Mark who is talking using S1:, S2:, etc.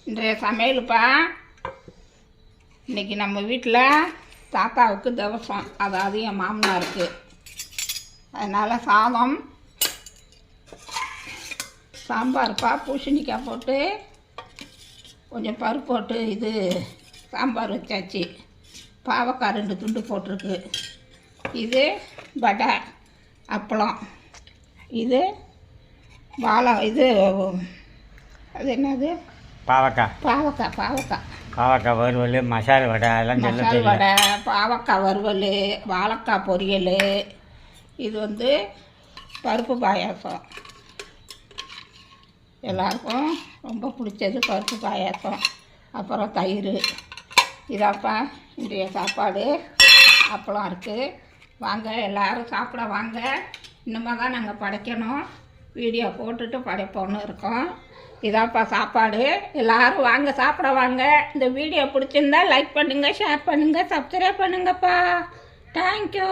S1: இன்றைய சமையலுப்பா. இன்றைக்கி நம்ம வீட்டில் தாத்தாவுக்கு தவசம், அதாவது என் மாமனாருக்கு. அதனால் சாதம், சாம்பார்ப்பா, பூசணிக்காய் போட்டு கொஞ்சம் பருப்பு போட்டு இது சாம்பார் வச்சாச்சு. பாவக்காய் 2 துண்டு போட்டிருக்கு. இது வடை, அப்பளம், இது இது அது என்னது, பாவக்காய்
S2: வறுவல், மசாலா வடை, எல்லாம்
S1: மசாலா வடை, பாவக்காய் வறுவல், வாழைக்காய் பொரியல். இது பருப்பு பாயாசம். எல்லாருக்கும் ரொம்ப பிடிச்சது பருப்பு பாயாசம். அப்புறம் தயிர். இதாப்பா இன்றைய சாப்பாடு. அப்பளம் இருக்குது. வாங்க எல்லோரும் சாப்பிட வாங்க. இன்னுமா தான் நாங்கள் படைக்கணும், வீடியோ போட்டுட்டு படைப்போன்னு இருக்கோம். இதாப்பா சாப்பாடு. எல்லோரும் வாங்க சாப்பிட வாங்க. இந்த வீடியோ பிடிச்சிருந்தா லைக் பண்ணுங்கள், ஷேர் பண்ணுங்கள், சப்ஸ்கிரைப் பண்ணுங்கப்பா. தேங்க்யூ.